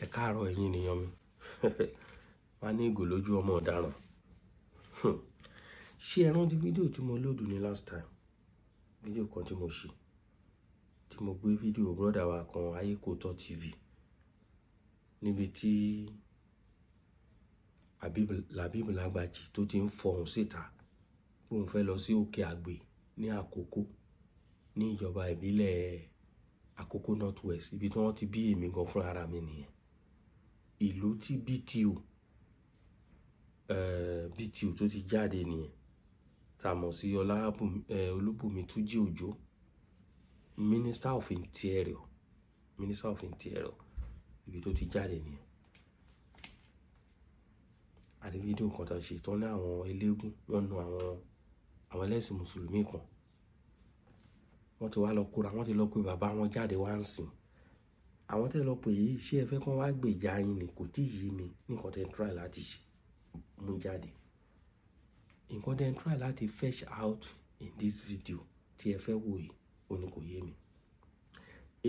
Ẹ káàárọ̀ ẹ̀yin ènìyàn mi. Wá ní ìgò lójú ọmọ ọ̀daràn. Ṣé ẹ rántí fídíò tí mo lòdù ní last time? Fídíò kan tí mo ṣe. Tí mo gbé fídíò brother wa kan Ayékòótọ́ TV. Níbi tí Labib Lagbaji tó ti ń fọhùn síta. Pé òun fẹ́ lọ sí òkè àgbè ní Àkókó. Ní ìjọba ìbílẹ̀ Àkókó North West. Ibi tí wọ́n ti bí èmi gan fún ara mi nìyẹn. Ìlú tí BTO tó ti jáde nìyẹn. Tá mọ̀ sí Olúbùnmi Túnjí Òjó, Minister of Interior. Ibi tó ti jáde nìyẹn. Àrí fídíò kan tá ṣe tán ní àwọn eléégún wọ́n nu àwọn ẹlẹ́sìn mùsùlùmí kan. Wọ́n ti wá lọ kóra, wọ́n ti lọ pé bàbá wọn jáde wá ń sìn. Àwọn tẹ́ lọ pé yìí ṣé ẹ fẹ́ kán wá gbèjà yín ni, kò tí yé mi nǹkan tẹ́ ń try láti mú jáde. Nǹkan tẹ́ ń try láti fetch out in this video tí ẹ fẹ́ wò yìí, ó ní kò yé mi.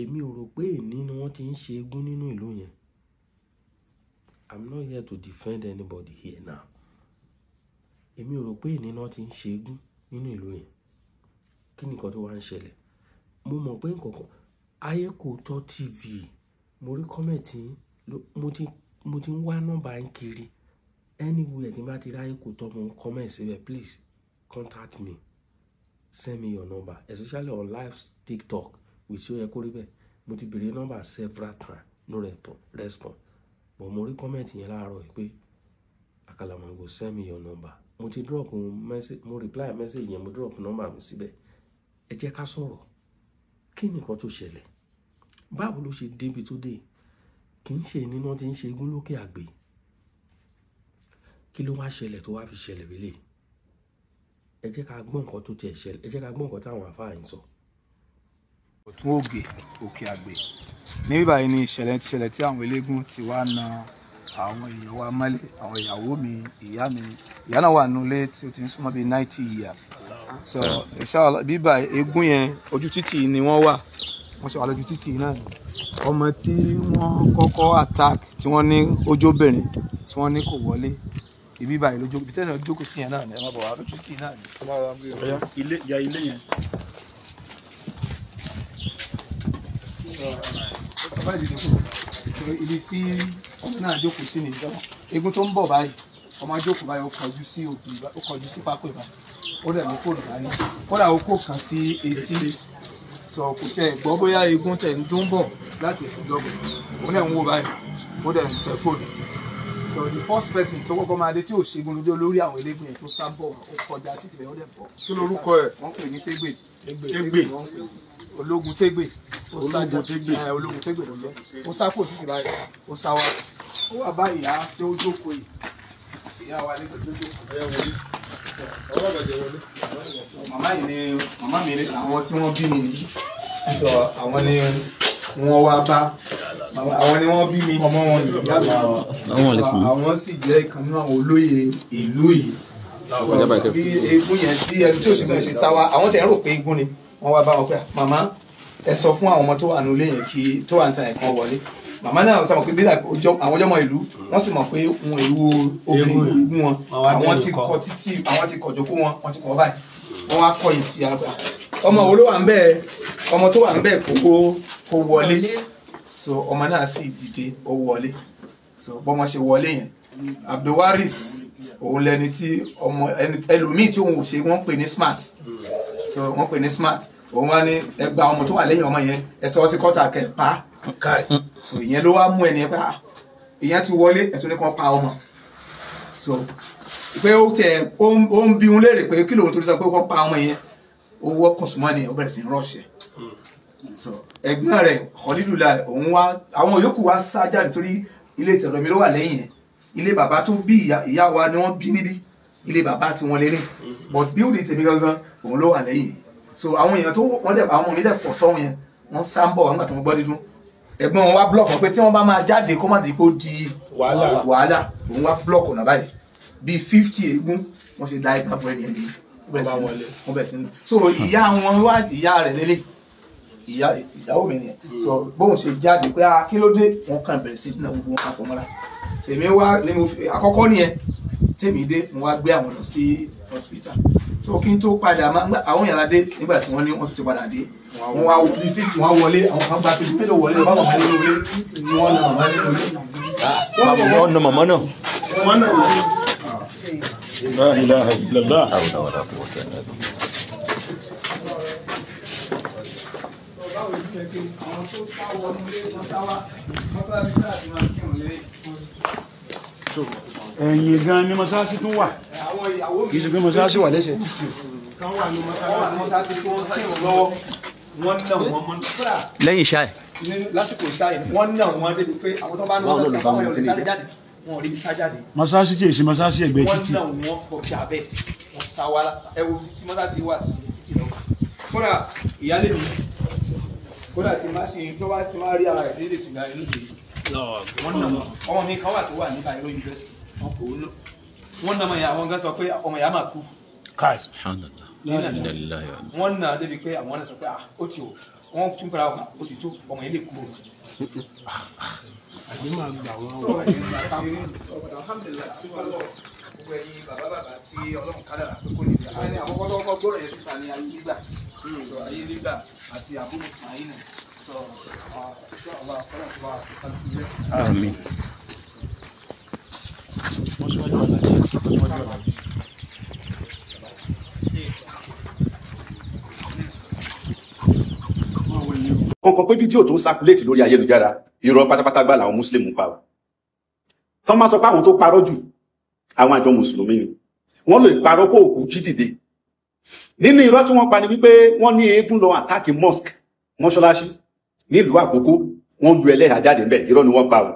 Èmi ò rò pé èní ni wọ́n ti ń ṣe égún nínú ìlú yẹn. I'm not here to defend anybody here now. Èmi ò rò pé èní ni wọ́n ti ń ṣe égún nínú ìlú yẹn. Kí ni nǹkan tó wá ń ṣẹlẹ̀? Mo mọ̀ pé nǹkan kan Ayékòótọ́ TV, mo rí kọ́mẹ̀ntì, mo ti ń wá nọ́mbà ń kiri. Anywhere tí n bá ti rí Ayékòótọ́, mo ń comment síbẹ̀, please contact me, send me your number, especially on live TikTok with ṣó yẹ kó rí bẹ́ẹ̀. Mo ti bèrè nọ́mbà several times, no response. But mo rí kọ́mẹ̀ntì yẹn láàárọ̀ pé Àkàlàmàgò send me your number. Mo ti drop message, mo reply message yẹn, mo drop nọ́mbà mi síbẹ̀. Ẹ jẹ́ ká sọ̀rọ̀. Kí ni nǹkan tó ṣẹlẹ̀? Báwo ló ṣe débi tó dé? Kì í ṣe nínú tí ń ṣe égún lókè àgbè. Kí ló wá ṣẹlẹ̀ tó wá fi ṣẹlẹ̀ wílé? Ẹ jẹ́ ká gbọ́ nǹkan tó tiẹ̀ ṣẹlẹ̀. Ẹ jẹ́ ká gbọ́ nǹkan táwọn àfáà ń sọ. Ọ̀tún òkè àgbè. Níbí báyìí ni ìṣẹ̀lẹ̀ ti ṣẹlẹ̀ tí àwọn eléégún ti wá na àwọn èèyàn wa mọ́lẹ̀. Àwọn ìyàwó mi, ìyá mi. Ìyá náà wà nínú ilé tí ó ti ń súnmọ́ bíi 90 years. So inshallah bíbá eégún yẹn ojú títì ni wọ́n wà. Wọ́n ṣe wà lójú títì náà. Ọmọ tí wọ́n kọ́kọ́ attack tí wọ́n ní ojóbìnrin tí wọ́n ní kò wọlé. Ibi báyìí lójú ibi tẹ́lẹ̀ jókòó sí yẹn náà ni ẹ máa bọ̀ wá lójú títì náà ni. Ilé yẹn. Ibi tí ọmọ náà jókòó sí ni ìjọba. Eégún tó ń bọ̀ báyìí, ọmọ jókòó báyìí ó kọjú sí pákó ìbáyìí. Ó dẹ̀ mú fóònù dání. Kódà ó kó kan sí etí. Sọ kò tẹ gbọ́ bóyá eégún tẹ̀ ń dún bọ̀ láti ètí lọ́gbọ̀n. Ó dẹ̀ ń wò báyìí. Ó dẹ̀ ń tẹ fóònù. So the first person tó kọ́kọ́ máa dé tí ò ṣẹ́gun lórí àwọn eléégún yẹn tó sá bọ̀ ó kọjá títí bẹ́ẹ̀ ó dẹ̀ bọ̀. Kí lorúkọ ẹ̀? Wọ́n pè ní Tégbè. Ológun Tégbè. Ológun Tégbè ló jẹ́. Ó sá kò títí báyìí. Ó sá wá. Ó wà bá ìyá tí ó jókòó yìí. Ìyá wa ní gbogbo jókòó. Màmá mi ni àwọn tí wọ́n bí mi nìyí. So àwọn ni wọ́n wá bá. Àwọn ni wọ́n bí mi. Ọmọ wọn ni ìyá mi. Àwọn sì jẹ́ ìkan nínú àwọn olóyè ìlú yìí. Bí eégún yẹn bí ẹni tí ò sì mọ̀ ṣe sá wá. Àwọn tẹ̀ ń rò pé eégún ni. Wọ́n wá bá wọn pé màmá ẹ sọ fún àwọn ọmọ tó wà nílé yẹn kí tó wà níta ẹ̀kan wọlé. Màmá náà sọ pé bí àwọn ọjọ́mọ ìlú wọ́n sì mọ̀ pé ohun èlò obìnrin eégún wọn. Àwọn ti kọ títí, àwọn ti kọ̀ jókòó wọn, wọ́n ti kọ̀ báyìí. Wọ́n wá kọ̀ yìí sí àgbà. Ọmọ wo ló wà ń bẹ́ẹ̀? Ọmọ tó wà ń bẹ́ẹ̀ kó wọlé. So ọmọ náà sì dìde ó wọlé. So bọ́mọ ṣe wọlé yẹn. Abdulwaris òun lẹni tí ẹlòmíì tí òun ò ṣe wọ́n pè ní smart. So wọ́n pè ní smart. Òun wá ní ẹgbà ọmọ tó wà lẹ́yìn ọmọ yẹn ẹ sọ sí kọ́tà kẹ pa. So ìyẹn ló wá mú ẹni pé ìyẹn ti wọlé ẹ̀tún ní kan pa ọmọ. So pé ó ń bí un léèrè pé kí lòun tó sọ pé wọ́n pa ọmọ yẹn ó wọ́kùn súnmọ́ ni ó bẹ̀rẹ̀ sí rọ́ọ̀ṣẹ̀. So ẹ̀gbọ́n rẹ̀ Khalilullah òun wá àwọn yòókù wá sá jáde nítorí ilé tẹ̀lọ́mi ló wà lẹ́yìn ẹ̀. Ilé bàbá tó bí ìyá wa ni wọ́n bí níbí. Ilé bàbá tí wọ́n lélẹ̀. But building tèmi gangan òun ló wà lẹ́yìn. So àwọn èèyàn tó wọ́n dẹ̀ àwọn onídẹ̀ pọ̀ sọ́hun yẹn wọ́n sá ń bọ̀ nígbà tó wọ́n gbọ́ dídún. Ẹ̀gbọ́n wọn wá blọọkù pé tí wọ́n bá máa jáde kó má di kó di wàhálà òun wá blọọkù náà báyìí bíi 50 eégún wọ́n ṣe da ẹgbàá bọ̀ ẹni ẹni wọ́n bẹ̀rẹ̀ sí ní. So ìyá wọn wá ìyá rẹ̀ lélẹ̀ ìyàwó mi nìyẹn so bóun ṣe jáde pé kí ló dé wọn kàn bẹ̀rẹ̀ sí náà gbogbo wọn papọ̀ mọ́ra tèmi wá ní mo fi àkọ́kọ́ nìyẹn tèmi dé mo wá gbé àwọn lọ sí hospital so kí n tó padà àwọn yàrá dé nígbà tí wọ́n ní wọ́n tún ti padà dé wọ́n wá bí fíìtì wọ́n wọlé àwọn kan gba tóbi mélòó wọlé bá màmá nínú ilé ni wọ́n na màmá nínú ilé. wọ́n na màmá náà. wọ́n náà wọ́n. La ilaha illallah. ẹ̀yìn gan ni mọ́sáàsì tún wà kì í ṣe pé mọ́sáàsì wà lẹ́sẹ̀. lẹ́yìn ṣáì. lásìkò ṣáì wọ́n ná wọn débi pé àwọn tó bá ń lọ káwọn yóò lè sáré jáde wọn ò rí sá jáde. mọ́sáàsì tí èsì mọ́sáàsì ẹgbẹ́ títì. wọ́n ná wọn kọjá bẹ́ẹ̀ wọ́n sá wa ẹwù títí mọ́sáàsì wà sí títì lọ. kódà ìyálé mi kódà tí má sì tó bá ti má rí ara rẹ̀ tí lè sìn láì lóde wọ́n ná wọn. ọmọ mi kan wà tó wà ní Bayero University wọn kò lọ wọ́n ná ọmọ yà àwọn gan sọ pé ọmọ yà máa kú. wọ́n ná débi pé àwọn náà sọ pé ó ti o wọ́n tún pẹ̀lú àwọn ó ti tó ọmọ yẹn lè kú o. àbí máa gbà wọ́n wọ́n. alhamdulilayi gbogbo ẹ̀yin bàbá tí Ọlọ́run kádàrá pé kò ní bí i àkọ́kọ́ tó kọ́ gbọ́rọ̀ yẹn síta ní ayé nígbà ayé nígbà àti àbúrò àyínà sọ ọba ọ̀pọ̀lọpọ̀ tó bá ti kálukú lẹ́sìn. àmín. kankan pé fídíò tó ń circulate lórí ayélujára irọ́ pátápátá gbà làwọn muslim ń pa o tán máa sọ pé àwọn tó parọ́ jù àwọn àjọ mùsùlùmí ni wọ́n lè parọ́ kó òkú jí dìde nínú irọ́ tí wọ́n pa ni wípé wọ́n ní eégún lọ àtàkì mosque mọ́ṣáláṣí nílùú Àkókó wọ́n lu ẹlẹ́hà jáde ńbẹ̀ irọ́ ni wọ́n pa o.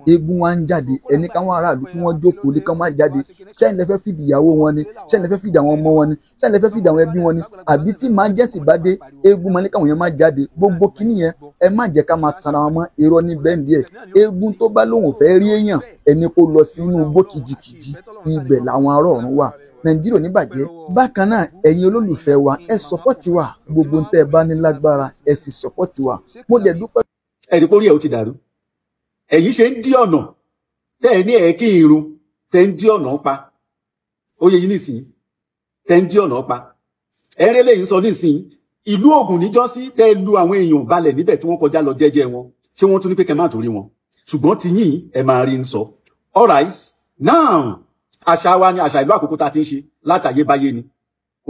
eégún wa ń jáde ẹni káwọn aráàlú kí wọ́n jókòó lé kán má jáde ṣẹ́yìn lẹ́fẹ́ fìdí ìyàwó wọn ni ṣẹ́yìn lẹ́fẹ́ fìdí àwọn ọmọ wọn ni ṣẹ́yìn lẹ́fẹ́ fìdí àwọn ẹbí wọn ni àbí tí màá jẹ́sì bá dé eégún máa ní káwọn yẹn má jáde gbogbo kíní yẹn ẹ má jẹ́ ká máa tanra wọn mọ́ irọ́ ní bẹ́ẹ̀ndì ẹ̀ eégún tó bá lóun fẹ́ rí èèyàn ẹni kó lọ sínú igbó kìjìkìjì ibẹ̀ làwọn ará ọ̀run wà Nàìjíríà ní bàjẹ́ bákan náà ẹ̀yin olólùfẹ́ wa ẹ sọpọ́tì wa gbogbo ntẹ́ ẹ bá ní lágbára ẹ fi sọpọ́tì wa mo dẹ̀ dúpẹ́. ẹ̀rí pórí ẹ̀ ó ti dàrú ẹ̀yin ṣe ń dí ọ̀nà tẹ́ ẹ ní ẹ̀ẹ́kí irun tẹ́ ń dí ọ̀nà pa ó yẹ yín nísìnyí tẹ́ ń dí ọ̀nà pa ẹ̀rẹ́ lẹ́yìn sọ nísìnyí ìlú Ògùn níjọ́sí tẹ́ ẹ lu àwọn èèyàn balẹ̀ níbẹ̀ tí wọ́n kọjá lọ jẹ́jẹ́ wọn ṣé wọ́n tún ní pé kẹ́ má torí wọn ṣùgbọ́n ti yín ẹ máa rí ń sọ all right now àṣà wa ni àṣà ìlú Àkókó tá a ti ń ṣe látàyébáyé ni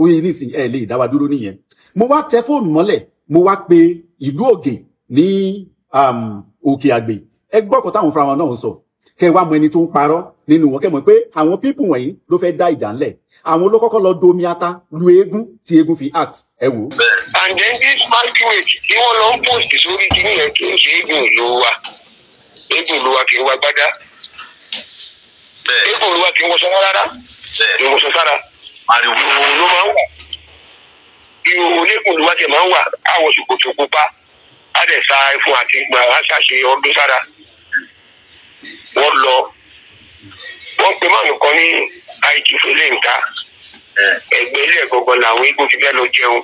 ó yẹ nísìnyí ẹ lè dá wa dúró nìyẹn mo wá tẹ fóònù mọ́lẹ̀ mo wá pe ìlú Ògè ní Òkè Àgbè ẹ gbọ́ ọ̀kan táwọn fúnra wọn náà ń sọ kẹ́ wá mọ ẹni tó ń parọ́ nínú wọn kẹ́ mọ̀ pé àwọn pípù wọ̀nyí ló fẹ́ dá ìjà ńlẹ̀ àwọn ló kọ́kọ́ lọ domi ata lu eégún tí eégún fi act ẹ wò. and then this masquerade tí wọ́n lọ ń post sórí kíní yẹn kì í ṣe eégún ìlú wa kì í wá gbádá eégún ìlú wa kì í wọṣọ rárá kì í wọṣọ sára ìhòòhò ló máa ń wà ìhòòhò lẹ́kùn ìlú wa tẹ̀ máa ń wà àwọn ṣòkòtò pupa á dẹ̀ sa ẹfun àti gbà á ṣàṣe ọdún sára wọ́n lọ wọ́n pe máàlù kan ní àìjì fèlè nǹka ẹgbẹ́ ilé ẹ̀gọ́gọ́ làwọn eégún ti fẹ́ lọ jẹun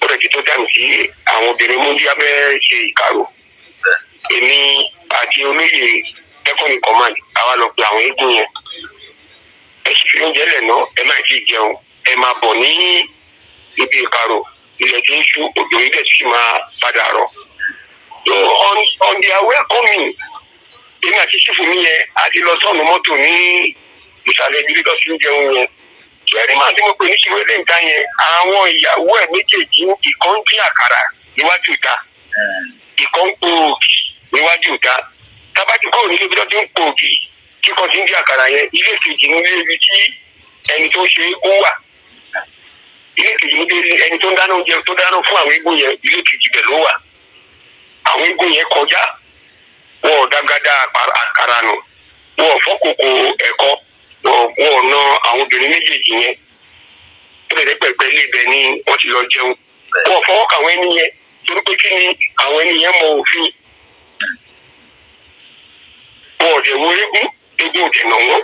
ó rẹ̀ ti tó dáhùn sí àwọn obìnrin mú bí abẹ́ ṣe ìkàrò èmi àti olóyè second in command àwa lọ pe àwọn eégún yẹn ẹ sì fi oúnjẹ lẹ̀ náà ẹ má ti jẹun ẹ máa bọ̀ ní ibi ìkàrò ilẹ̀ tí ń ṣú òjò ilẹ̀ tí sì máa padà rọ̀ so on their welcoming èmi àti sífù mi yẹn a ti lọ sọ́ọ̀nù mọ́tò ní ìsàlẹ̀ ibi tó fi ń jẹun yẹn ẹ̀rí máa tí mo pè ní ṣìwé lè ń ta yẹn àwọn ìyàwó ẹ̀ méjèèjì ìkan ń dín àkàrà níwájú ìta ìkan ń po ògì níwájú ìta tábàtì kúrò nílé ibi tó ti ń po ògì kíkan ti ń dín àkàrà yẹn ilé kejì nílé ibi tí ẹni tó ṣe ó wà ilé kejì níbi ẹni tó ń dáná oúnjẹ tó dáná fún àwọn eégún yẹn ilé kejì bẹ̀ ló wà àwọn eégún yẹn kọjá wọn ò dágádá àkàrà nù wọn ò fọ́kòkò ẹ̀kọ́ wọn ò ná àwọn obìnrin méjèèjì yẹn pẹ̀lẹ́pẹ̀pẹ̀ ilé ibẹ̀ ni wọ́n ti lọ jẹun wọn ò fọwọ́ kàwọn ẹni yẹn torí pé kí ni àwọn ẹni yẹn mọ òfin wọn ò dẹ̀ wo eégún ò dẹ̀ nà wọ́n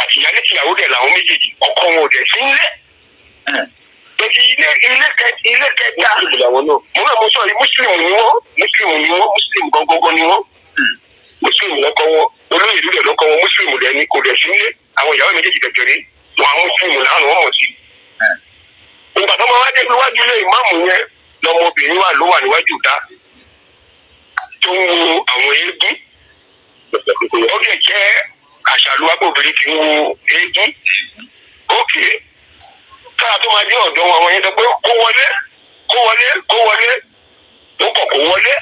àti ìyálé tìyàwó dẹ̀ làwọn méjèèjì ọkọ wọn ò dẹ̀ sí ńlẹ̀ Bẹ́ẹ̀ni ilé kẹta làwọn náà. Mo náà mo sọ yìí Mùsùlùmí ni wọ́n, Mùsùlùmí gangan ni wọ́n. Mùsùlùmí lọ́kọ́ wọn, olóyè ìlú rẹ̀ lọ́kọ́ wọn, Mùsùlùmí lẹ́ni kò dẹ̀ sí ní àwọn ìyàwó méjèèjì kẹ̀kẹ́rẹ́ wọn àwọn Mùsùlùmí láwọn wọ́n mọ̀ sí. Ìgbà tó máa wá dé iwájú ilé ìmáàmù yẹn lọmọbìnrin wà ló wà níwájú ìta tó ń wo àwọn eégún. Ó dẹ̀ jẹ́ àṣàlù agbóbìnrin tí ń wo eégún. Ókè káà tó máa dé ọ̀dọ̀ wọn àwọn yẹn sọ pé kó wọlé ó kọ̀ kó wọlé.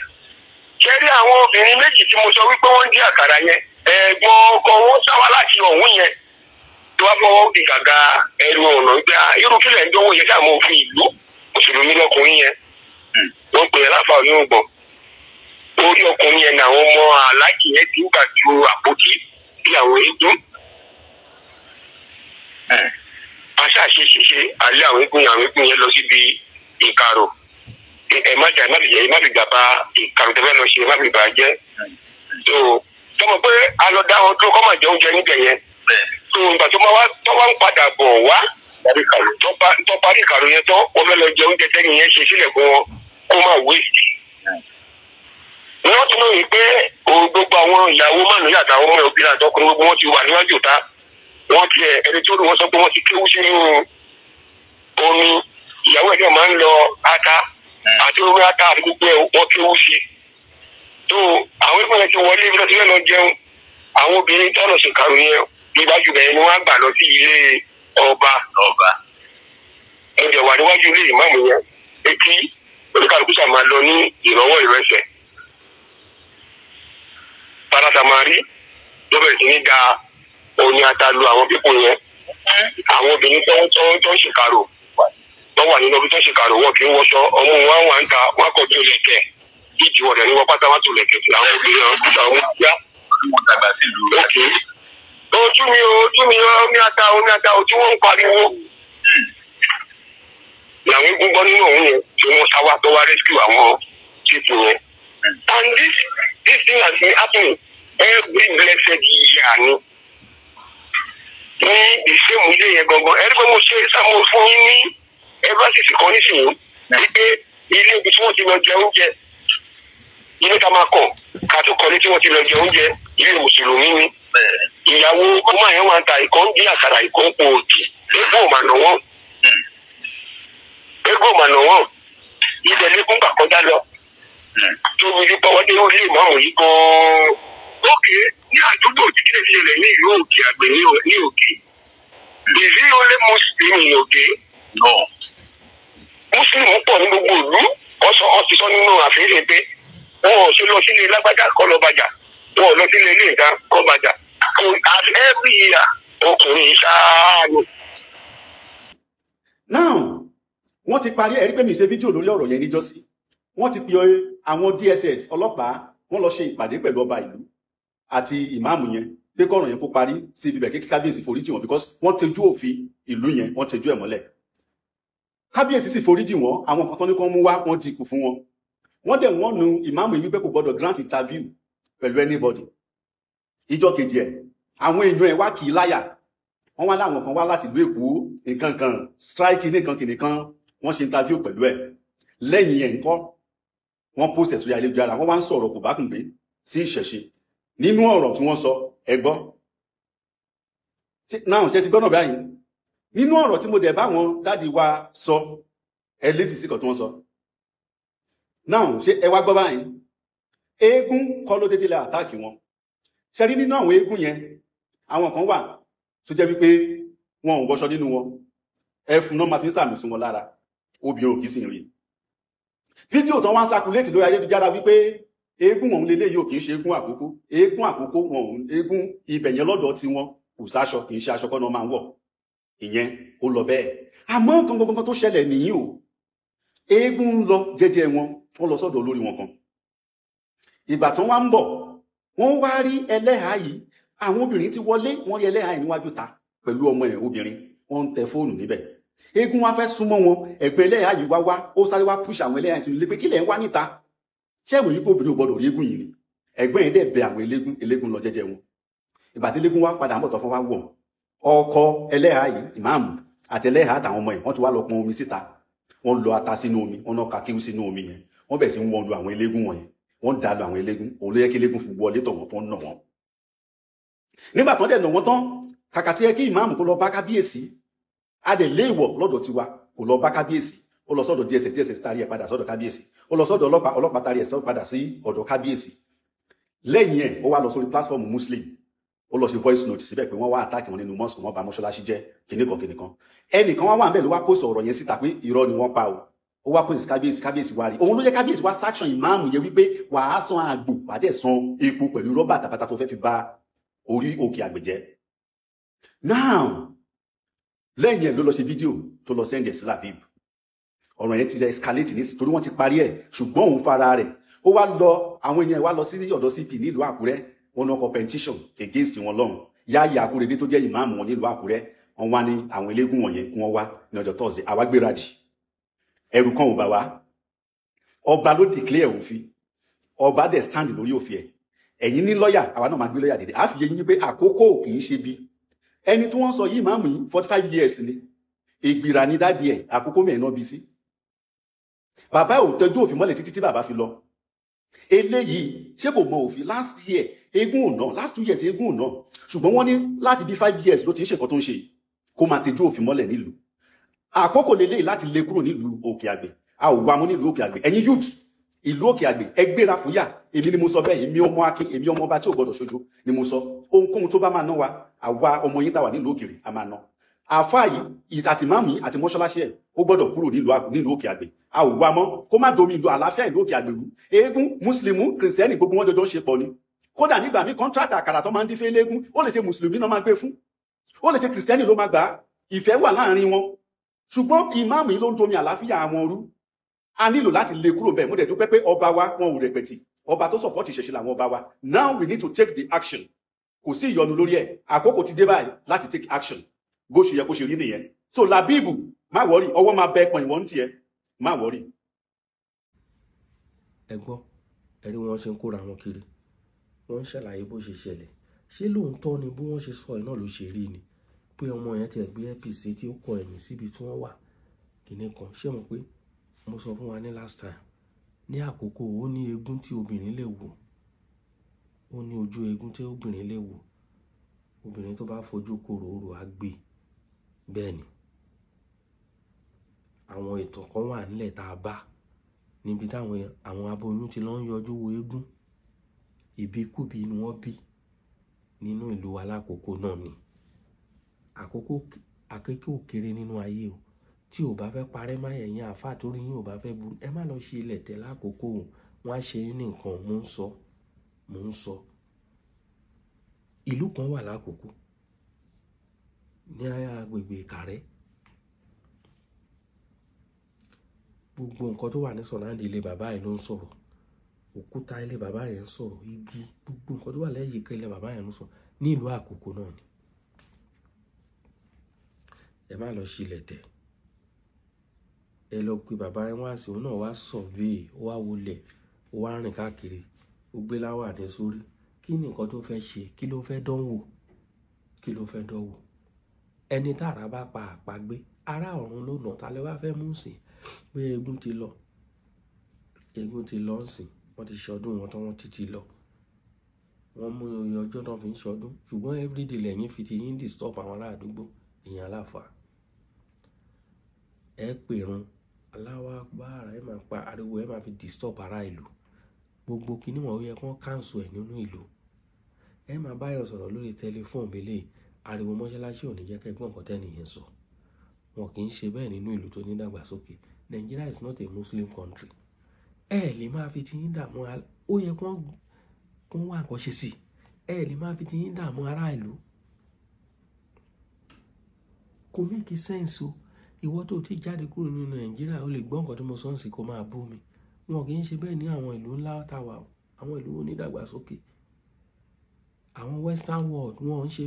Kẹ́rí àwọn obìnrin méjì tí mo sọ wípé wọ́n ń dín àkàrà yẹn ẹ̀gbọ́n ọkọ wọn sáwá láti ọ̀hún yẹn tó wá fọwọ́ di gàgà ẹnu ọ̀nà gbé irú kílẹ̀ ń dánwò yẹn sáà mọ́ òfin ìlú mùsùlùmí lọkùnrin yẹn wọ́n pè é láfa onírúgbọ̀n orí ọkùnrin yẹn ní àwọn ọmọ aláàjì yẹn ti ń gbà ju àpótí bí àwọn eégún aṣáṣeṣeṣe alẹ́ àwọn eégún yẹn lọ síbi ìkarò ẹ má fi gbàgbà ìkarò tẹ́fẹ́ lọ ṣe ẹ má fi bà á jẹ́ tó tọmọ pé alọ́dá wọn tó kọ́ máa jẹ oúnjẹ níbẹ̀ yẹn tó ìgbà tó wá ń padà bọ̀ wá tó parí ìkarò yẹn tó wọ́n fẹ́ lọ jẹ oúnjẹ tẹ́ni yẹn ṣe sílẹ̀ fún wọn kó máa wéèsì. wọ́n tún lóye pé gbogbo àwọn ìyàwó márùn-ún yàtọ̀ àwọn ọmọ òbí àtọkùnrin gbogbo wọn ti wà níwájú ta wọ́n ti ẹni tó rí wọn sọ pé wọ́n ti kéwú sínú omi ìyàwó ẹ̀ náà máa ń lọ ata àti omi ata àti gbogbo ẹ̀ wọ́n kéwú sí. tó àwọn ìpínlẹ̀ ti wọlé ibi tó ti fẹ́ lọ jẹun àwọn obìnrin tọ́nà ṣèkàrò yẹn iwájú bẹ̀rẹ̀ ni wọ́n á gbà lọ sí ilé ọba. mo jẹ̀ wà níwájú ilé ìmáàmù yẹn etí oníkàlùkù sàmà lọ ní ìrọ̀wọ́ ìrẹsẹ̀. parasamari ló bẹ̀rẹ̀ sí ní da oyin ata lu àwọn pípò yẹn. àwọn obìnrin tó ń ṣèkàrò tó wà nínú ibi tó ń ṣèkàrò wọn kì í wọṣọ ọmọ wọn wà ń ta wọn kọjú ilẹ̀kẹ̀ ìdí wọ̀dẹ̀ ní wọ́n pátá wá tó lẹ̀kẹ̀ sí àwọn obìnrin àwọn kúta wọn yá. ojú mi omi ata ojú wọn ń pariwo. làwọn eégún gbọ́ nínú òun yẹn tí wọ́n sáwá tó wá rescue àwọn ṣètò yẹn. and this thing has been happening every blessed year ni. ní ìṣèmù ilé yẹn gangan ẹ̀rí pé mo ṣe sámo fún yín ní ẹ́fásitì kan nísìnyí wípé ilé ibi tí wọ́n ti lọ jẹ oúnjẹ ilé ká máa kọ̀ ká tó kọ́lé tí wọ́n ti lọ jẹ oúnjẹ ilé mùsùlùmí ni ìyàwó ọmọ yẹn wà ń ta ìkọ́ ń dín àkàrà ìkọ́ ń po òkè eégún òmànà wọn ilẹ̀ lẹ́kún gbà kọjá lọ tó fi fi pọ́wọ́ dé orí ìmáàmù yìí gan-an. Ókè ní àdúgbò tí kí lè fi ṣẹlẹ̀ ní ìlú òkè àgbẹ̀ ní òkè is it only Muslim ní òkè? No. Muslim pọ̀ ní gbogbo ìlú ọtí sọ nínú àfihàn pé wọn ò ṣe lọ sílé lágbájá kọ́ lọ bàjá wọn ò lọ sílé ilé ìta kọ́ bàjá as every year ọkùnrin ṣáá ni. now wọ́n ti parí ẹ̀rí pé mi ṣe fídíò lórí ọ̀rọ̀ yẹn níjọ́sí wọ́n ti pe àwọn DSS ọlọ́pàá wọ́n lọ ṣe ìpàdé pẹ̀lú ọba ìlú àti ìmáàmù yẹn pé kọ́rọ̀ yẹn kó parí sí ibi bẹ̀ kí kábíyèsí foríjì wọn because wọ́n tẹjú òfin ìlú yẹn wọ́n tẹjú ẹ̀ mọ́lẹ̀ kábíyèsí sì foríjì wọn àwọn kan tó ní kó mú wá wọ́n ti kù fún wọn wọ́n dẹ̀ wọ́n nu ìmáàmù yìí wípé kò gbọ́dọ̀ grant interview pẹ̀lú anybody ìjọ kejì ẹ̀ àwọn èèyàn ẹ̀ wá kì í láyà wọ́n wá láwọn kan wá láti ìlú Èkó nǹkan kan strike nìkan wọ́n ṣe interview pẹ̀lú ẹ̀ lẹ́yìn ẹ̀ ńkọ́ wọ́n post ẹ̀sùn ayélujára wọ́n wá ń sọ̀rọ̀ kò bá kùn gbé sí ìṣẹ̀ṣe nínú ọ̀rọ̀ tí wọ́n sọ ẹ gbọ́ náà ṣe ti gbọ́nà báyìí nínú ọ̀rọ̀ tí mo dẹ̀ bá wọn dáàdi wa sọ ẹ lésì sí kan tí wọ́n sọ náà ṣe ẹ wá gbọ́ báyìí eégún kọ́ ló dédé lẹ àtáàkì wọn ṣe rí nínú àwọn eégún yẹn àwọn kan wà tó jẹ́ wípé wọn ò wọṣọ nínú wọn ẹfun náà máa fi ń sàmì sí wọn lára obìnrin ò kì í sì rí fídíò tán wá ń sakuléètì lórí ayélujára wípé eégún ọ̀hún lélẹ́yìí ò kì í ṣe eégún àkókò wọn òun eégún ibẹ̀ yẹn lọ́dọ̀ tí wọn kò sáṣọ kì í ṣe aṣọ kọ́nà máa ń wọ̀ ìyẹn ó lọ bẹ́ẹ̀ àmọ́ gangan tó ṣẹlẹ̀ nìyí o eégún ń lọ jẹ́jẹ́ wọn lọ sọ́dọ̀ olórí wọn kan ìgbà tán wá ń bọ̀ wọ́n wá rí ẹlẹ́hàá yìí àwọn obìnrin ti wọlé wọ́n rí ẹlẹ́hàá yìí níwájú ta pẹ̀lú ọmọ ẹ̀ obìnrin wọ́n ń tẹ fóònù níbẹ̀ eégún wá fẹ́ súnmọ́ wọn ẹ̀gbẹ́ ẹlẹ́hàá yìí wá ó sáré wá push àwọn ẹlẹ́hàá sínú ilé pé kílẹ̀ ń wá níta ṣẹ́ẹ̀mù yìí pé obìnrin ò gbọdọ̀ rí eégún yìí ni ẹ̀gbọ́n yẹn dẹ̀ bẹ àwọn eléégún lọ jẹ́jẹ́ wọn ìgbà tí eléégún wá padà ń bọ̀ tọ́ fún wa wọ̀ ọkọ ẹlẹ́hàá yìí ìmáàmù àtẹlẹ́hà àtàwọn ọmọ ẹ̀ wọ́n ti wá lọ pọn omi síta wọ́n lọ ata sínú omi wọ́n náà kakíwú sínú omi yẹn wọ́n bẹ̀ sí ń wọ́n lu àwọn eléégún wọ̀nyẹn wọ́n dà lu àwọn eléégún òun ló yẹ kí eléégún fi wọlé tọ̀ wọ́n tó ń nà wọ́n. nígbà tó ń dẹ̀ nà wọ́n tán kàkà tí yẹ kí ìmáàmù kó lọ bá kábíyèsí a dẹ̀ lé ìwọ̀ lọ́dọ̀ tiwa kò lọ bá kábíyèsí ó lọ sọ́dọ̀ DSS tarí ẹ̀ padà sọ́dọ̀ kábíyèsí ó lọ sọ́dọ̀ ọlọ́pàá tarí ẹ̀ padà sí ọ̀dọ̀ kábíyèsí lẹ́yìn ẹ̀ ó wá lọ sórí platform Muslim ó lọ sí voice note síbẹ̀ pé wọ́n wá attack wọn nínú mosque wọn bà mọ́ṣáláṣí jẹ́ kìnnìkan ẹnìkan wá wà ń bẹ̀ ló wá post ọ̀rọ̀ yẹn síta pé irọ́ ni wọ́n pa o ó wá post kábíyèsí wá rí òun ló yẹ kábíyèsí wá sanction ìmáàmù yẹn wípé wàá san àgbò wàá dẹ̀ san epo pẹ̀lú rọ́bà tàbátà tó fẹ́ fi ba orí òkè àgbèjẹ́. now lẹ́yìn ẹ̀ ló lọ ṣe fídíò tó lọ send ẹ̀ sí Labib ọ̀rọ̀ yẹn ti escalate ní torí wọ́n ti parí ẹ̀ ṣùgbọ́n òun fara rẹ̀ ó wá lọ àwọn èèyàn wá lọ sí ọ̀dọ̀ CP nílùú Àkúrẹ́ wọn náà competition against wọn lọ́run Yáyà Akúrẹ́dé tó jẹ́ ìmáàmù wọn nílùú Àkúrẹ́ wọn wá ní àwọn eléégún wọ̀nyẹn kí wọ́n wá ní ọjọ́ Thursday àwa gbéradì ẹrù kan ò bá wa ọba ló declare òfin ọba dẹ̀ stand lórí òfin ẹ̀ ẹ̀yin ní lọ́yà àwa náà máa gbé lọ́yà dìde àfi yẹn yín pé àkókò kì í ṣe bí ẹni tí wọ́n sọ yìí ìmáàmù yìí 45 years ni ìgbìrà ní dádì ẹ̀ àkókò mẹ́rin náà bí sí bàbá ò tẹjú òfin mọ́lẹ̀ títí tí bàbá fi lọ eléyìí ṣé kò mọ òfin last year eégún ò náà last 2 years eégún ò náà ṣùgbọ́n wọ́n ní láti bí 5 years ló ti ń ṣe nǹkan tó ń ṣe kó máa tẹjú òfin mọ́lẹ̀ nílùú àkókò lélẹ́yìí láti lé kúrò nílùú Òkè Àgbè a ò wá mú nílùú Òkè Àgbè ẹ̀yin youth ìlú Òkè Àgbè ẹ gbéra fúyà èmi ni mo sọ bẹ́ẹ̀ èmi ọmọ akin èmi ọmọ ọba tí ò gbọdọ̀ ṣojo ni mo sọ ohunkóhun tó bá máa ná wa àwa ọmọ yín tá wà nílùú òkèèrè a máa ná àfáà yìí àti máàmù àti mọ́ṣáláṣí ẹ̀ ó gbọ́dọ̀ kúrò nílùú Òkè Àgbè a ò wá mọ́ kó má domi ìlú àlàáfíà ìlú Òkè Àgbè rú eégún mùsùlùmí kìrìsìtẹ́nì gbogbo wọn jọjọ ń ṣe pọ̀ ni kódà nígbà míì kọ́ńtrátà àkàrà tó máa ń dín fẹ́ léégún ó lè ṣe mùsùlùmí náà máa gbé fún ó lè ṣe kìrìsìtẹ́nì ló máa gbà á ìfẹ́ wà láàrin wọn ṣùgbọ́n ìmáàmù yìí ló ń domi àlàáfíà àwọn rú a nílò láti lé kúrò bẹ́ẹ̀ mo dẹ̀ dúpẹ́ pé ọba wa wọn ò rẹpẹtì ọba tó support ìṣẹ̀ṣe làwọn ọba wa now we need to take the action kò sí ìyọnu lórí ẹ̀ àkókò ti dé báyìí láti take action bó ṣe yẹ kó ṣe rí nìyẹn so Labib má wọrí ọwọ́ máa bẹ pọn ìwọ̀n tiẹ̀ má wọrí. ẹ gbọ́ ẹ̀rí wọn ṣe ń kóra wọn kiri wọ́n ń ṣàlàyé bó ṣe ṣẹlẹ̀ ṣé lóòótọ́ ni bí wọ́n ṣe sọ ẹ̀ náà ló ṣe rí ni pé ọmọ yẹn ti gbé APC tí ó kọ ẹ̀yìn síbi tí wọ́n wà kìnìún kan ṣé mo pé mo sọ fún wa ní last time ní àkókò ó ní eégún tí obìnrin lè wò ó ní ojú eégún tí obìnrin lè wò obìnrin tó bá fojú korò orò á gbé bẹ́ẹ̀ ni àwọn ìtàn kan wà nílẹ̀ tá a bá níbi táwọn àwọn aboyún ti lọ ń yọjú wo eégún ìbíkúbi ni wọ́n bí nínú ìlú alákòókò náà ni àkókò kéré nínú ayé o tí ò bá fẹ́ parẹ́ má yẹ̀yìn àfáà torí yín ò bá fẹ́ burú ẹ má lọ ṣe ilẹ̀ tẹ̀ lákòókò wọn á ṣe ní nǹkan mò ń sọ ìlú kan wà lákòókò ní agbègbè Ìkàrẹ́ gbogbo nǹkan tó wà ní sọ̀nàdì ilé bàbá yẹn ló ń sọ̀rọ̀ òkúta ilé bàbá yẹn ń sọ̀rọ̀ igi gbogbo nǹkan tó wà lẹ́yìn ìka ilé bàbá yẹn ló ń sọ̀rọ̀ ní ìlú àkókò náà ni ẹ má lọ ṣe ilẹ̀ tẹ̀ ẹ lọ pé bàbá yẹn wá sí òun náà wá survey ó wá wọlé ó wá rìn káàkiri ó gbé láwàdé sórí kí ni nǹkan tó fẹ́ ṣe kí ló fẹ́ dánwò ẹni tára bá pa àpagbé ará ọ̀run ló nà tálẹ́ wá fẹ́ mú sìn pé eégún ti lọ sìn wọ́n ti ṣọdún wọn tán wọ́n ti lọ wọ́n mú oyè ọjọ́ náà fi ń ṣọdún ṣùgbọ́n everyday lẹ́yìn fi ti yín disturb àwọn ará àdúgbò èèyàn aláfa ẹ pèrún aláwa gbára ẹ máa pa ariwo ẹ máa fi disturb ará ìlú gbogbo kíní wọn ó yẹ kán cancel ẹ nínú ìlú ẹ máa báyọ̀ sọ̀rọ̀ lórí tẹlifóònù bẹ́lẹ̀ ariwo mọ́ṣáláṣí ò ní jẹ́ kẹ́gbọ́n nǹkan tẹ́nìyẹn sọ wọn kì í ṣe bẹ́ẹ̀ nínú ìlú tó ní dàgbàsókè Nigeria is not a Muslim country ẹ lè máa fi ti yín dààmú ó yẹ kán wá nǹkan ṣe sí ẹ lè máa fi ti yín dààmú ará ìlú kò make sense o ìwọ tó ti jáde kúrò nínú Nàìjíríà ó lè gbọ́ nǹkan tí mo sọ ń sì kó máa bú mi wọn kì í ṣe bẹ́ẹ̀ ní àwọn ìlú ńlá tàwa àwọn ìlú onídàgbàsókè àwọn western world wọn ń ṣe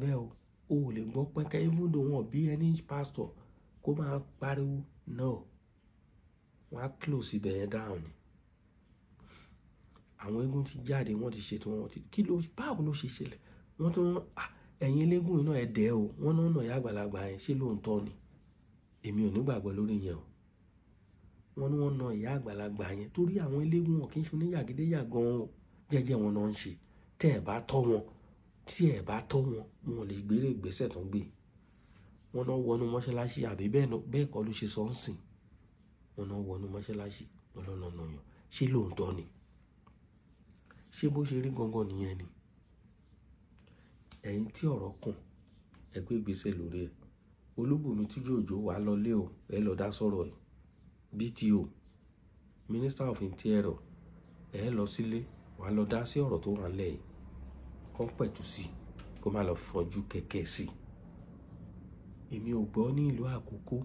bẹ́ẹ̀ o o ò lè gbọ́ pẹ́kẹ́ even though wọn bí ẹni pastor kó máa pariwo no wọn á close ibẹ̀ yẹn down ni àwọn eégún ti jáde wọ́n ti ṣètò wọn kí ló báwo ló ṣe ṣẹlẹ̀ wọ́n tún ẹ̀yin eléégún iná ẹ̀dẹ́ o wọ́n náà nà ìyá àgbàlagbà yẹn ṣé lóòótọ́ ni èmi ò nígbàgbọ́ lórí yẹn o wọ́n ní wọ́n nà ìyá àgbàlagbà yẹn torí àwọn eléégún wọn kì í ṣe oníyàgídéyàgan o jẹ́jẹ́ wọn náà ń ṣe tẹ́ ẹ̀ bá tọ́ wọn tí ẹ̀ bá tọ́ wọn wọn lè gbére ìgbésẹ̀ tó ń gbé wọn náà wọnú mọ́ṣáláṣí àbí bẹ́ẹ̀ kọ́ ló ṣe sọ ń sìn wọn náà wọnú mọ́ṣáláṣí wọn lọ́nà ọ̀nà yàn ṣé lóòótọ́ ni ṣé bó ṣe rí gangan nìyẹn ni ẹ̀yin tí ọ̀rọ̀ kàn ẹ gbé ìgbésẹ̀ lórí ẹ̀ Olúbùnmi Túnjí-Òjó wà lọlé o ẹ lọ dá sọ̀rọ̀ ẹ̀ BTO Minister of Interior ẹ lọ sílé wà lọ dá sí ọ̀rọ̀ tó wà nílẹ̀ yìí kọ́ pẹ̀tù sí kó má lọ fọjú kẹ̀kẹ́ sí èmi ò gbọ́ ní ìlú Àkókó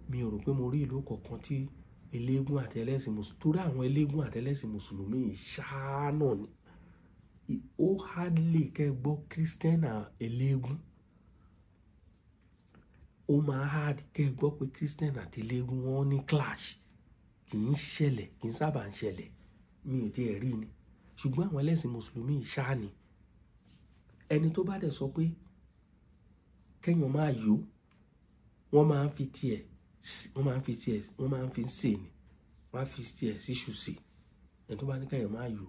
mi ò rò pé mo rí ìlú kọ̀ọ̀kan tí eléégún àti ẹlẹ́sìn mùsùlùmí torí àwọn eléégún àti ẹlẹ́sìn mùsùlùmí ṣáá náà ni ó hardly kẹ́ gbọ́ kírísítẹ́nà eléégún ó máa hard kẹ́ gbọ́ pé kírísítẹ́nà àti eléégún wọn ní clash kì í ṣẹlẹ̀ kì í sábà ń ṣẹlẹ̀ mi ò tiẹ̀ rí ni ṣùgbọ́n àwọn ẹlẹ́sìn mùsùlùmí ṣáá ni ẹni tó bá dẹ̀ sọ pé kẹ́yàn máa yó wọ́n máa ń fi tiẹ̀ ń sè ni wọ́n á fi tiẹ̀ síṣù sè ẹni tó bá ní kẹ́yàn máa yó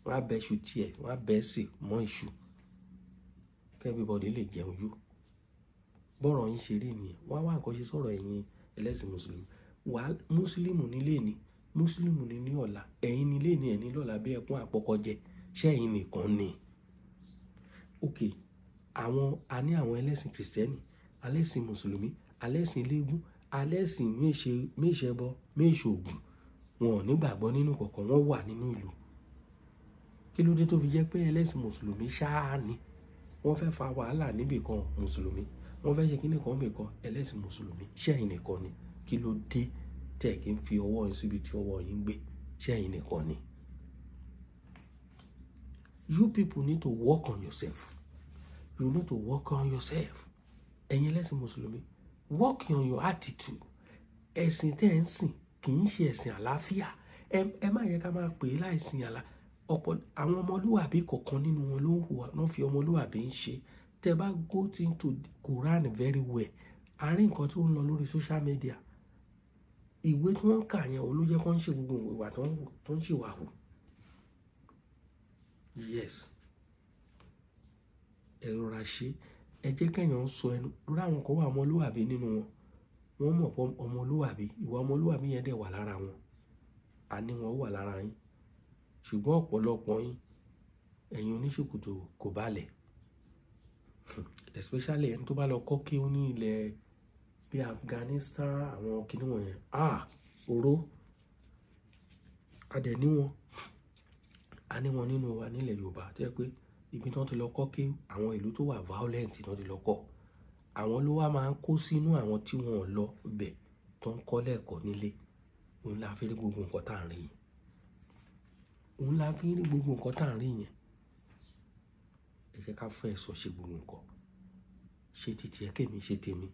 wọ́n á bẹ iṣu tiẹ̀ wọ́n á bẹ sè mọ́ iṣu everybody lè jẹun yó bọ́rọ̀ yín ṣe rí nìyẹn wọ́n á wá nǹkan ṣe sọ̀rọ̀ ẹ̀yin ẹlẹ́sìn mùsùlùmí wà mùsùlùmí nílé ni mùsùlùmí ní ọ̀la ẹ̀yin nílé ni ẹ̀ní lọ́la bí ẹkún àpọ̀kọjẹ ṣé ẹ̀yin nìkan ni ok a ní àwọn ẹlẹ́sìn kìrìsìtẹ́nì alẹ́sìn mùsùlùmí alẹ́sìn eléégún alẹ́sìn méṣẹbọ méṣòògùn wọn ò nígbàgbọ́ nínú kọ̀ọ̀kan wọ́n wà nínú ìlú kí ló dé tó fi jẹ́ pé ẹlẹ́sìn mùsùlùmí ṣáá ni wọ́n fẹ́ fa wàhálà níbì kan mùsùlùmí wọ́n fẹ́ ṣe kíní kan bì kan ẹlẹ́sìn mùsùlùmí ṣẹ́yìn nìkan ni kí ló dé tẹ̀ kí n fi ọwọ́ yín síbi tí ọwọ́ yín gbé ṣẹ́yìn nìkan ni. You people need to work on yourself. You need to work on yourself. Ẹ̀yin ẹlẹ́sìn mùsùlùmí work on your attitude. Ẹ̀sìn tẹ́ ń sìn kì í ṣe ẹ̀sìn àlàáfíà ẹ má yẹ ká máa pè é láìsìn ọ̀pọ̀ àwọn ọmọlúwàbí kọ̀ọ̀kan nínú wọn ló ń hùwà ló ń fi ọmọlúwàbí ń ṣe tẹ́ bá go into the Quran very well àárín nǹkan tó ń lọ lórí social media ìwé tí wọ́n ń kà yẹn òun ló jẹ́ kó ń ṣe gbogbo ìwà tó ń ṣèwà hù yes ẹ rọra ṣe ẹ jẹ́ kẹ́yàn sọ ẹnu lórí àwọn kan wà ọmọlúwàbí nínú wọn wọ́n mọ̀ pé ọmọlúwàbí ìwà ọmọlúwàbí yẹn dẹ̀ wà lára wọn àní wọn wà lára yín ṣùgbọ́n ọ̀pọ̀lọpọ̀ yín ẹ̀yin oníṣòkòtò kò balẹ̀ especially ẹni tó bá lọ kọ́ kí ó ní ilẹ̀ bí Afghanistan àwọn kìnnì wọ̀nyẹn oró adẹ̀ ní wọn a ní wọn nínú wa nílẹ̀ Yorùbá tó yẹ pé ibi tí wọ́n ti lọ kọ́ kí àwọn ìlú tó wà violent náà ti lọ kọ́ àwọn ló wá máa ń kó sínú àwọn tí wọ́n lọ bẹ̀ tó ń kọ́ lẹ́ẹ̀kọ́ nílé òun la fi rí gbogbo nǹkan tá à ń rí yẹn òun la fi rí gbogbo nǹkan tá à ń rí yẹn ẹ jẹ́ ká fẹ́ sọ ṣe gbogbo nǹkan ṣe títí ẹ kémi ṣe tèmi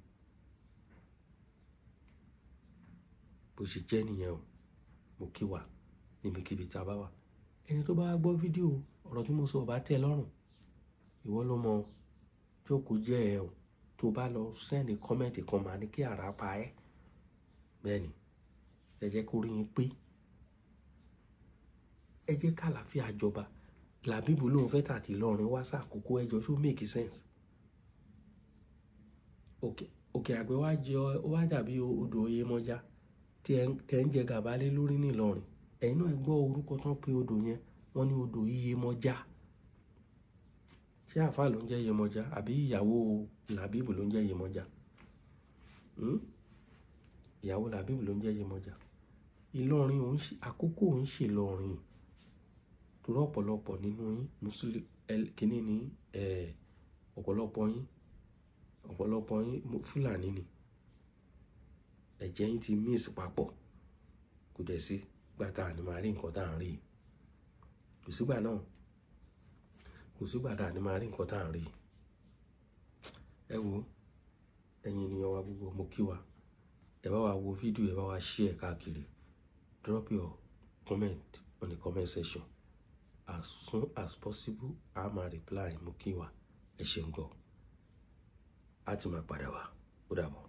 bó ṣe jẹ́ nìyẹn o mo kí wa níbikíbi tá a bá wà ẹni tó bá gbọ́ fídíò ọ̀rọ̀ tí mo sọ bá tẹ́ lọ́rùn ìwọ ló mọ jókòó jẹ́ ẹ o tó bá lọ sẹ́ni kọ́mẹ́ǹtì kan máa ní kí ara pa ẹ́ bẹ́ẹ̀ ni ẹ jẹ́ kó rí yín pé ẹ jẹ́ kàlàáfíà jọba làbíbù lóun fẹ́ tàti lọ́rin wá sàkókò ẹjọ́ tó make sense òkè àgbẹ̀ wá dàbí odò Oyèmọ́já tẹ́ ń jẹ gàba lé lórí nílọrin ẹ̀yin náà gbọ́ orúkọ tán pé odò yẹn wọ́n ní odò Iyèmọ́já ṣé àfáà ló ń jẹ́ Iyèmọ́já àbí ìyàwó làbíbù ló ń jẹ́ Iyèmọ́já ìyàwó làbíbù ló ń jẹ́ Iyèmọ́já Ìlọrin àkókò ń ṣe lọrin torí ọ̀pọ̀lọpọ̀ nínú yín mùsùlùmí kìíní ní ọ̀pọ̀lọpọ̀ yín Fúlàní ni ẹ̀jẹ̀ yín ti mix papọ̀ kò dẹ̀ sí gbàtà ni màá rí nǹkan tá à ń rí kò sígbà náà kò sígbà tá à ní máa rí nǹkan tá à ń rí ẹ wo ẹ̀yin ènìyàn wa gbogbo mo kí wa ẹ bá wa wo fídíò ẹ bá wa share káàkiri drop your comment on the comment section as soon as possible a máa reply mú kí wa ẹ ṣeun gan a ti máa padà wá ó dàbọ̀.